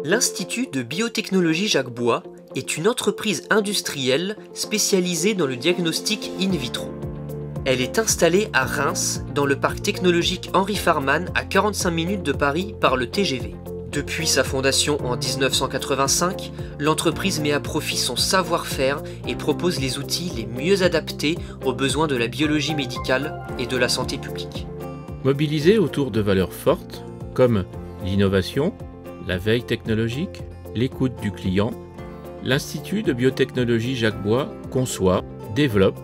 L'Institut de biotechnologie Jacques Bois est une entreprise industrielle spécialisée dans le diagnostic in vitro. Elle est installée à Reims, dans le parc technologique Henri Farman, à 45 minutes de Paris par le TGV. Depuis sa fondation en 1985, l'entreprise met à profit son savoir-faire et propose les outils les mieux adaptés aux besoins de la biologie médicale et de la santé publique. Mobilisé autour de valeurs fortes comme l'innovation, la veille technologique, l'écoute du client, l'Institut de biotechnologie Jacques Bois conçoit, développe,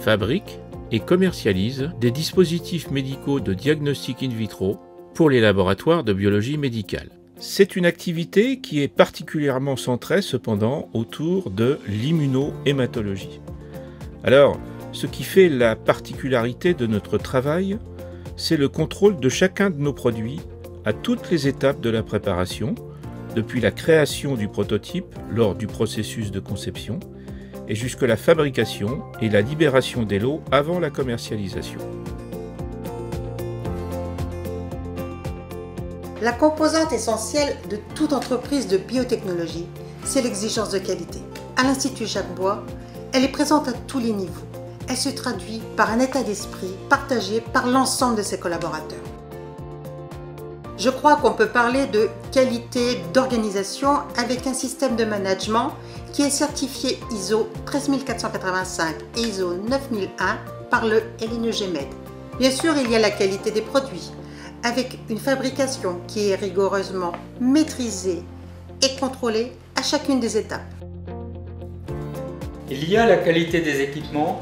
fabrique et commercialise des dispositifs médicaux de diagnostic in vitro pour les laboratoires de biologie médicale. C'est une activité qui est particulièrement centrée cependant autour de l'immunohématologie. Alors, ce qui fait la particularité de notre travail, c'est le contrôle de chacun de nos produits à toutes les étapes de la préparation, depuis la création du prototype lors du processus de conception et jusqu'à la fabrication et la libération des lots avant la commercialisation. La composante essentielle de toute entreprise de biotechnologie, c'est l'exigence de qualité. À l'Institut Jacques Bois, elle est présente à tous les niveaux. Elle se traduit par un état d'esprit partagé par l'ensemble de ses collaborateurs. Je crois qu'on peut parler de qualité d'organisation avec un système de management qui est certifié ISO 13485 et ISO 9001 par le LNEGMED. Bien sûr, il y a la qualité des produits, avec une fabrication qui est rigoureusement maîtrisée et contrôlée à chacune des étapes. Il y a la qualité des équipements,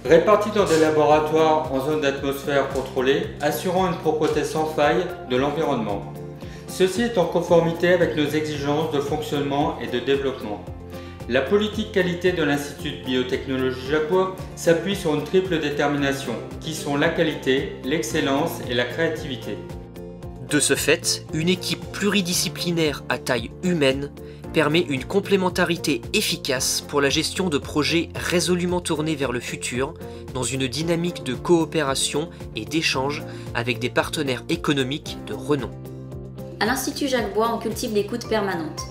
répartis dans des laboratoires en zone d'atmosphère contrôlée, assurant une propreté sans faille de l'environnement. Ceci est en conformité avec nos exigences de fonctionnement et de développement. La politique qualité de l'Institut de biotechnologie Jacques Bois s'appuie sur une triple détermination, qui sont la qualité, l'excellence et la créativité. De ce fait, une équipe pluridisciplinaire à taille humaine permet une complémentarité efficace pour la gestion de projets résolument tournés vers le futur, dans une dynamique de coopération et d'échange avec des partenaires économiques de renom. À l'Institut Jacques Bois, on cultive l'écoute permanente.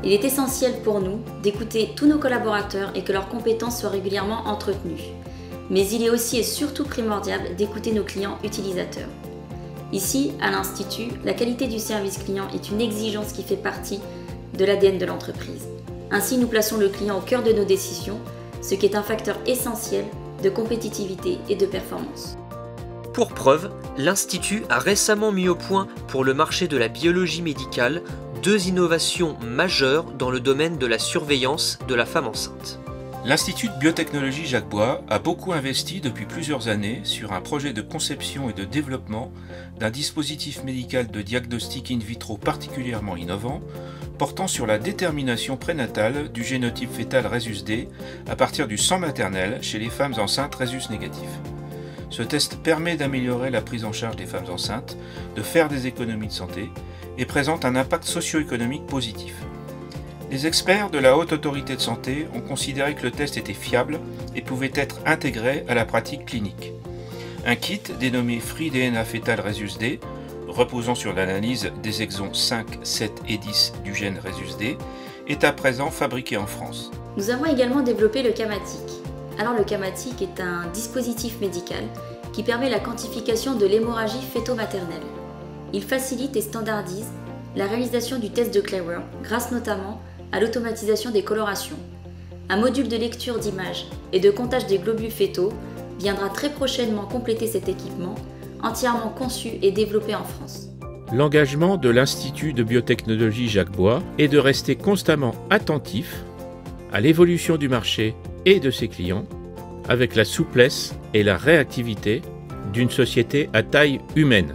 Il est essentiel pour nous d'écouter tous nos collaborateurs et que leurs compétences soient régulièrement entretenues. Mais il est aussi et surtout primordial d'écouter nos clients utilisateurs. Ici, à l'Institut, la qualité du service client est une exigence qui fait partie de l'ADN de l'entreprise. Ainsi, nous plaçons le client au cœur de nos décisions, ce qui est un facteur essentiel de compétitivité et de performance. Pour preuve, l'Institut a récemment mis au point pour le marché de la biologie médicale 2 innovations majeures dans le domaine de la surveillance de la femme enceinte. L'Institut de biotechnologie Jacques Bois a beaucoup investi depuis plusieurs années sur un projet de conception et de développement d'un dispositif médical de diagnostic in vitro particulièrement innovant, portant sur la détermination prénatale du génotype fœtal Rhesus-D à partir du sang maternel chez les femmes enceintes Rhesus négatif. Ce test permet d'améliorer la prise en charge des femmes enceintes, de faire des économies de santé et présente un impact socio-économique positif. Les experts de la Haute Autorité de Santé ont considéré que le test était fiable et pouvait être intégré à la pratique clinique. Un kit dénommé Free DNA Fetal Rhesus-D, reposant sur l'analyse des exons 5, 7 et 10 du gène Rhesus-D, est à présent fabriqué en France. Nous avons également développé le Camatic. Alors le Camatic est un dispositif médical qui permet la quantification de l'hémorragie fœto-maternelle. Il facilite et standardise la réalisation du test de Clever, grâce notamment à l'automatisation des colorations. Un module de lecture d'images et de comptage des globules fœtaux viendra très prochainement compléter cet équipement, entièrement conçu et développé en France. L'engagement de l'Institut de biotechnologie Jacques Bois est de rester constamment attentif à l'évolution du marché et de ses clients, avec la souplesse et la réactivité d'une société à taille humaine.